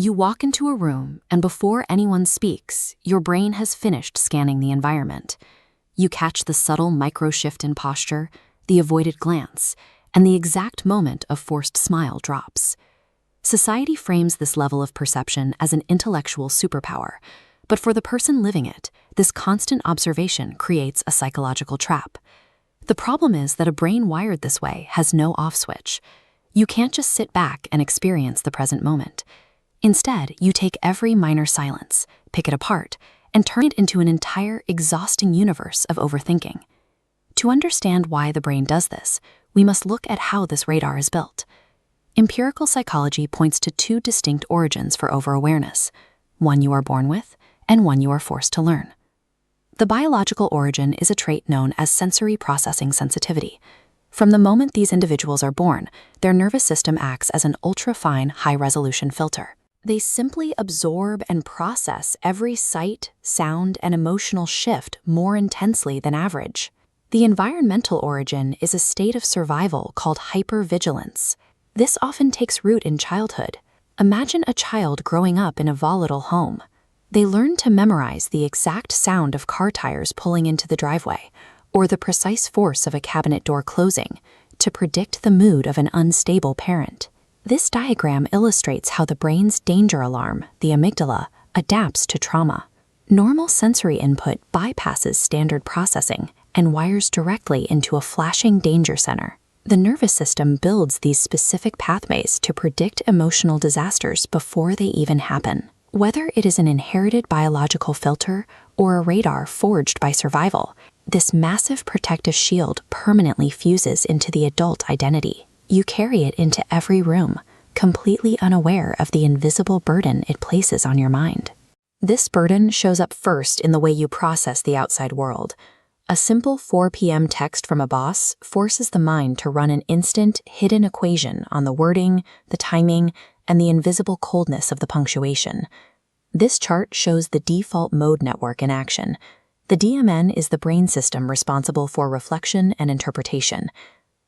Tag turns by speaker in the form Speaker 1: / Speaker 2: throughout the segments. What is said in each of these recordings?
Speaker 1: You walk into a room, and before anyone speaks, your brain has finished scanning the environment. You catch the subtle micro-shift in posture, the avoided glance, and the exact moment a forced smile drops. Society frames this level of perception as an intellectual superpower, but for the person living it, this constant observation creates a psychological trap. The problem is that a brain wired this way has no off switch. You can't just sit back and experience the present moment. Instead, you take every minor silence, pick it apart, and turn it into an entire exhausting universe of overthinking. To understand why the brain does this, we must look at how this radar is built. Empirical psychology points to two distinct origins for overawareness, one you are born with and one you are forced to learn. The biological origin is a trait known as sensory processing sensitivity. From the moment these individuals are born, their nervous system acts as an ultra-fine, high-resolution filter. They simply absorb and process every sight, sound, and emotional shift more intensely than average. The environmental origin is a state of survival called hypervigilance. This often takes root in childhood. Imagine a child growing up in a volatile home. They learn to memorize the exact sound of car tires pulling into the driveway, or the precise force of a cabinet door closing, to predict the mood of an unstable parent. This diagram illustrates how the brain's danger alarm, the amygdala, adapts to trauma. Normal sensory input bypasses standard processing and wires directly into a flashing danger center. The nervous system builds these specific pathways to predict emotional disasters before they even happen. Whether it is an inherited biological filter or a radar forged by survival, this massive protective shield permanently fuses into the adult identity. You carry it into every room, completely unaware of the invisible burden it places on your mind. This burden shows up first in the way you process the outside world. A simple 4 p.m. text from a boss forces the mind to run an instant, hidden equation on the wording, the timing, and the invisible coldness of the punctuation. This chart shows the default mode network in action. The DMN is the brain system responsible for reflection and interpretation.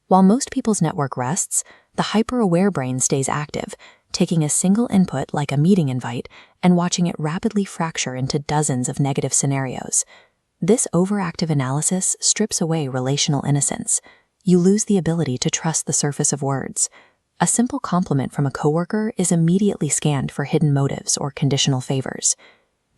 Speaker 1: While most people's network rests, the hyper-aware brain stays active, taking a single input like a meeting invite and watching it rapidly fracture into dozens of negative scenarios. This overactive analysis strips away relational innocence. You lose the ability to trust the surface of words. A simple compliment from a coworker is immediately scanned for hidden motives or conditional favors.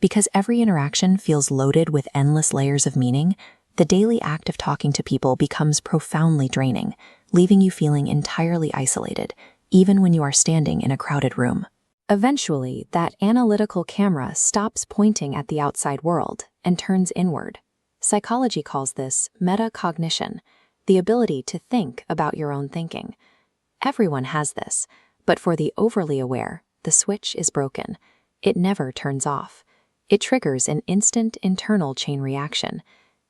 Speaker 1: Because every interaction feels loaded with endless layers of meaning, the daily act of talking to people becomes profoundly draining, leaving you feeling entirely isolated, even when you are standing in a crowded room. Eventually, that analytical camera stops pointing at the outside world and turns inward. Psychology calls this metacognition, the ability to think about your own thinking. Everyone has this, but for the overly aware, the switch is broken. It never turns off. It triggers an instant internal chain reaction.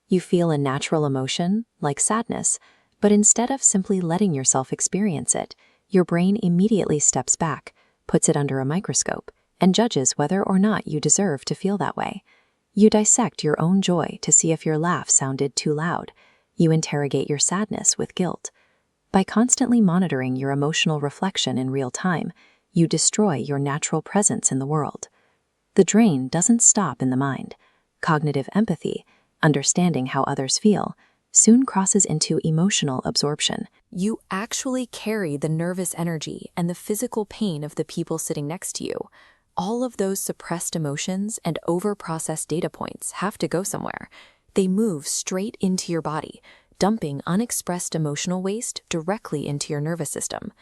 Speaker 1: You feel a natural emotion, like sadness, but instead of simply letting yourself experience it, your brain immediately steps back, puts it under a microscope, and judges whether or not you deserve to feel that way. You dissect your own joy to see if your laugh sounded too loud. You interrogate your sadness with guilt. By constantly monitoring your emotional reflection in real time, you destroy your natural presence in the world. The drain doesn't stop in the mind. Cognitive empathy, understanding how others feel, soon crosses into emotional absorption. You actually carry the nervous energy and the physical pain of the people sitting next to you. All of those suppressed emotions and over-processed data points have to go somewhere. They move straight into your body, dumping unexpressed emotional waste directly into your nervous system.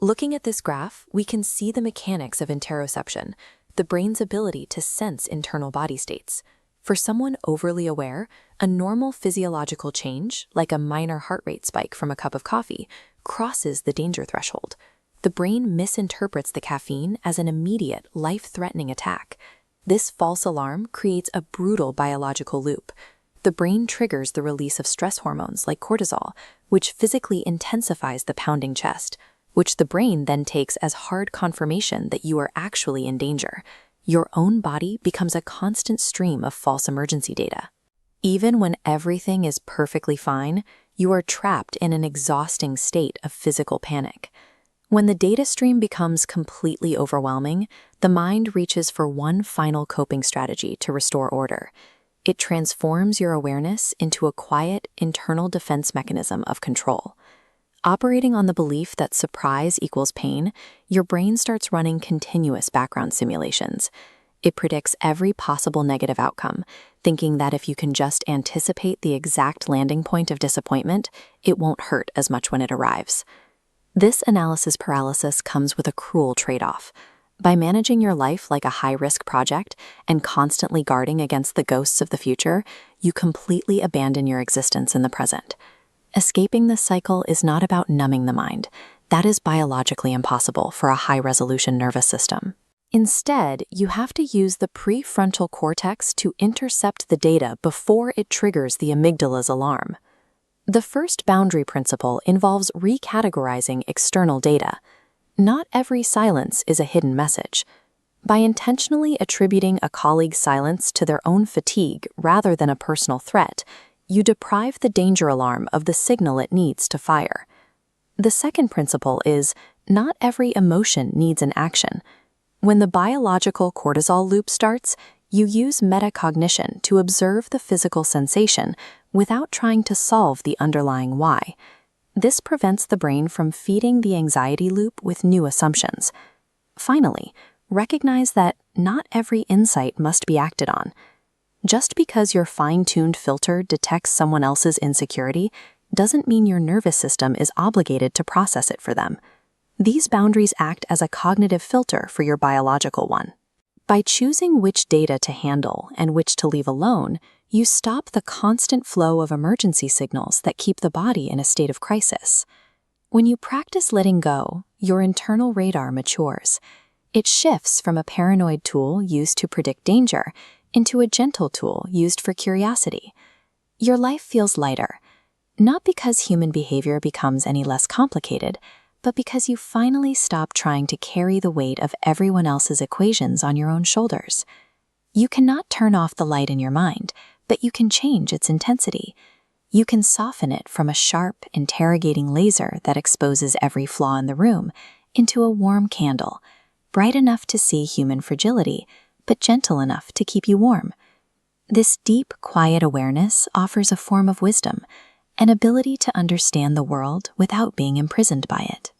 Speaker 1: Looking at this graph, we can see the mechanics of interoception, the brain's ability to sense internal body states. For someone overly aware, a normal physiological change, like a minor heart rate spike from a cup of coffee, crosses the danger threshold. The brain misinterprets the caffeine as an immediate, life-threatening attack. This false alarm creates a brutal biological loop. The brain triggers the release of stress hormones like cortisol, which physically intensifies the pounding chest, which the brain then takes as hard confirmation that you are actually in danger. Your own body becomes a constant stream of false emergency data. Even when everything is perfectly fine, you are trapped in an exhausting state of physical panic. When the data stream becomes completely overwhelming, the mind reaches for one final coping strategy to restore order. It transforms your awareness into a quiet, internal defense mechanism of control. Operating on the belief that surprise equals pain, your brain starts running continuous background simulations. It predicts every possible negative outcome, thinking that if you can just anticipate the exact landing point of disappointment, it won't hurt as much when it arrives. This analysis paralysis comes with a cruel trade-off. By managing your life like a high-risk project and constantly guarding against the ghosts of the future, you completely abandon your existence in the present. Escaping this cycle is not about numbing the mind. That is biologically impossible for a high-resolution nervous system. Instead, you have to use the prefrontal cortex to intercept the data before it triggers the amygdala's alarm. The first boundary principle involves recategorizing external data. Not every silence is a hidden message. By intentionally attributing a colleague's silence to their own fatigue rather than a personal threat, you deprive the danger alarm of the signal it needs to fire. The second principle is, not every emotion needs an action. When the biological cortisol loop starts, you use metacognition to observe the physical sensation without trying to solve the underlying why. This prevents the brain from feeding the anxiety loop with new assumptions. Finally, recognize that not every insight must be acted on. Just because your fine-tuned filter detects someone else's insecurity doesn't mean your nervous system is obligated to process it for them. These boundaries act as a cognitive filter for your biological one. By choosing which data to handle and which to leave alone, you stop the constant flow of emergency signals that keep the body in a state of crisis. When you practice letting go, your internal radar matures. It shifts from a paranoid tool used to predict danger into a gentle tool used for curiosity. Your life feels lighter, not because human behavior becomes any less complicated, but because you finally stop trying to carry the weight of everyone else's equations on your own shoulders. You cannot turn off the light in your mind, but you can change its intensity. You can soften it from a sharp, interrogating laser that exposes every flaw in the room into a warm candle, bright enough to see human fragility, but gentle enough to keep you warm. This deep, quiet awareness offers a form of wisdom, an ability to understand the world without being imprisoned by it.